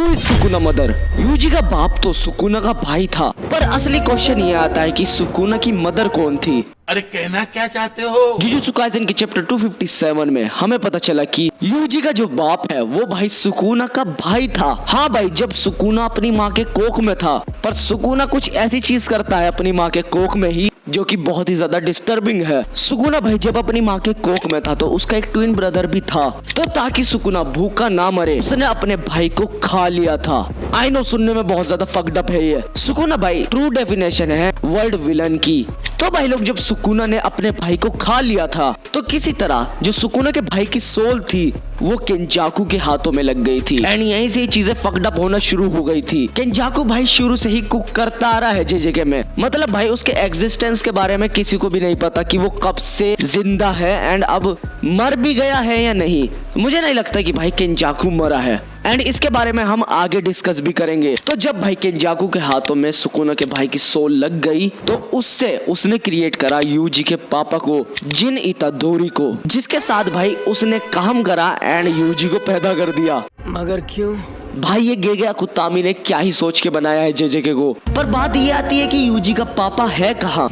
Who is Sukuna mother? Yuji का बाप तो सुकुना का भाई था, पर असली क्वेश्चन ये आता है कि सुकुना की मदर कौन थी। अरे कहना क्या चाहते हो? जुजुत्सु काइसेन के चैप्टर 257 में हमें पता चला कि यूजी का जो बाप है वो भाई सुकुना का भाई था। हाँ भाई, जब सुकुना अपनी माँ के कोख में था, पर सुकुना कुछ ऐसी चीज करता है अपनी माँ के कोख में ही जो कि बहुत ही ज्यादा डिस्टर्बिंग है। सुकुना भाई जब अपनी माँ के कोख में था तो उसका एक ट्विन ब्रदर भी था, तो ताकि सुकुना भूखा ना मरे उसने अपने भाई को खा लिया था। आई नो सुनने में बहुत ज्यादा फक्ड अप है ये। सुकुना भाई ट्रू डेफिनेशन है वर्ल्ड विलन की। तो भाई लोग जब सुकुना ने अपने भाई को खा लिया था तो किसी तरह जो सुकुना के भाई की सोल थी वो केंजाकू के हाथों में लग गई थी एंड यहीं से चीजें फक्ड अप होना शुरू हो गई थी। केंजाकू भाई शुरू से ही कुक करता आ रहा है जेजेके में, मतलब भाई उसके एग्जिस्टेंस के बारे में किसी को भी नहीं पता कि वो कब से जिंदा है एंड अब मर भी गया है या नहीं। मुझे नहीं लगता कि भाई केंजाकू मरा है एंड इसके बारे में हम आगे डिस्कस भी करेंगे। तो जब भाई केंजाकू के हाथों में सुकुना के भाई की सोल लग गई तो उससे उसने क्रिएट करा यूजी के पापा को, जिन इतादोरी को, जिसके साथ भाई उसने काम करा एंड यूजी को पैदा कर दिया। मगर क्यों? भाई ये गेगा कुतामी ने क्या ही सोच के बनाया है जेजेके को। पर बात ये आती है कि यूजी का पापा है कहाँ?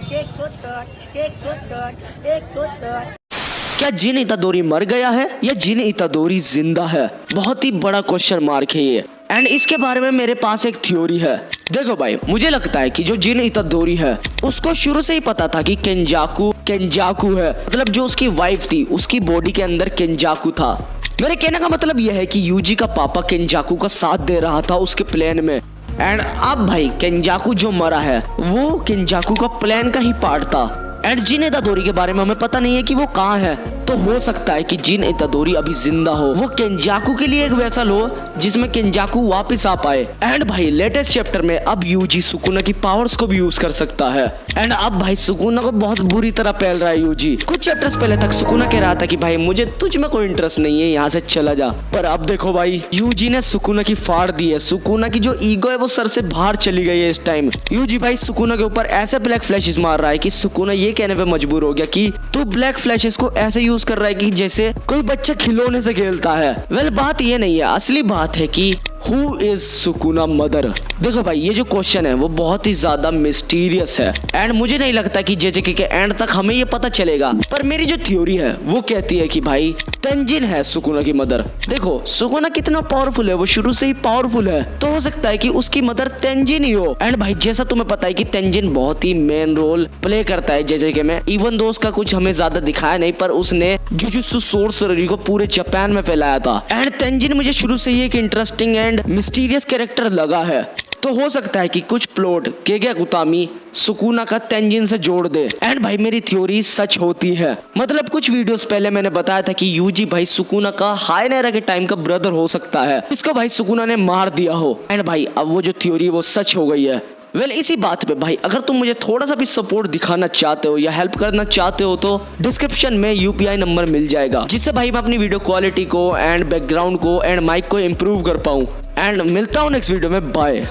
क्या जिन इतादोरी मर गया है या जिन इतादोरी जिंदा है? बहुत ही बड़ा क्वेश्चन मार्क है ये एंड इसके बारे में मेरे पास एक थ्योरी है। देखो भाई, मुझे लगता है कि जो जिन इतादोरी है उसको शुरू से ही पता था कि केंजाकू है, मतलब जो उसकी वाइफ थी उसकी बॉडी के अंदर केंजाकू था। मेरे कहने का मतलब यह है कि यूजी का पापा केंजाकू का साथ दे रहा था उसके प्लान में एंड अब भाई केंजाकू जो मरा है वो केंजाकू का प्लान का ही पार्ट था। एंड जिन इतादोरी के बारे में हमें पता नहीं है कि वो कहाँ है, तो हो सकता है कि जिन इतादोरी अभी जिंदा हो, वो केंजाकू के लिए एक वेसल हो जिसमें केंजाकू वापस आ पाए। एंड भाई लेटेस्ट चैप्टर में अब यूजी सुकुना की पावर्स को भी यूज कर सकता है एंड अब भाई सुकुना को बहुत बुरी तरह पहल रहा है यूजी। कुछ चैप्टर्स पहले तक सुकुना कह रहा था कि भाई मुझे तुझ में कोई इंटरेस्ट नहीं है, यहाँ से चला जा, पर अब देखो भाई यूजी ने सुकुना की फाड़ दी है। सुकुना की जो ईगो है वो सर से बाहर चली गई है इस टाइम। यूजी भाई सुकुना के ऊपर ऐसे ब्लैक फ्लैशेस मार रहा है कि सुकुना ये कहने पे मजबूर हो गया कि तू ब्लैक फ्लैशेस को ऐसे यूज कर रहा है कि जैसे कोई बच्चा खिलौने से खेलता है। वेल बात ये नहीं है, असली बात है कि हु इज सुकुना मदर? देखो भाई ये जो क्वेश्चन है वो बहुत ही ज्यादा मिस्टीरियस है एंड मुझे नहीं लगता कि जेजेके के एंड तक हमें ये पता चलेगा। पर मेरी जो थ्योरी है वो कहती है कि भाई तेंजिन है सुकुना की मदर। देखो सुकुना कितना पावरफुल है, वो शुरू से ही पावरफुल है, तो हो सकता है कि उसकी मदर तेंजिन ही हो। एंड भाई जैसा तुम्हें पता है कि तेंजिन बहुत ही मेन रोल प्ले करता है जेजेके में, इवन दो उसका कुछ हमें ज्यादा दिखाया नहीं पर उसने जुजुत्सु सोर्सरी को पूरे जापान में फैलाया था। एंड तेंजिन मुझे शुरू से ही एक इंटरेस्टिंग एंड मिस्टीरियस कैरेक्टर लगा है, तो हो सकता है कि कुछ प्लॉट गेगा कुतामी सुकुना का तेंजिन से जोड़ दे एंड भाई मेरी थ्योरी सच होती है। मतलब कुछ वीडियोस पहले मैंने बताया था कि यूजी भाई सुकुना का हायनेरा के टाइम का ब्रदर हो सकता है, इसको भाई सुकुना ने मार दिया हो एंड भाई अब वो जो थ्योरी वो सच हो गई है। वेल इसी बात पे भाई अगर तुम मुझे थोड़ा सा भी सपोर्ट दिखाना चाहते हो या हेल्प करना चाहते हो तो डिस्क्रिप्शन में यूपीआई नंबर मिल जाएगा, जिससे भाई मैं अपनी वीडियो क्वालिटी को एंड बैकग्राउंड को एंड माइक को इम्प्रूव कर पाऊँ। एंड मिलता हूँ नेक्स्ट वीडियो में, बाय।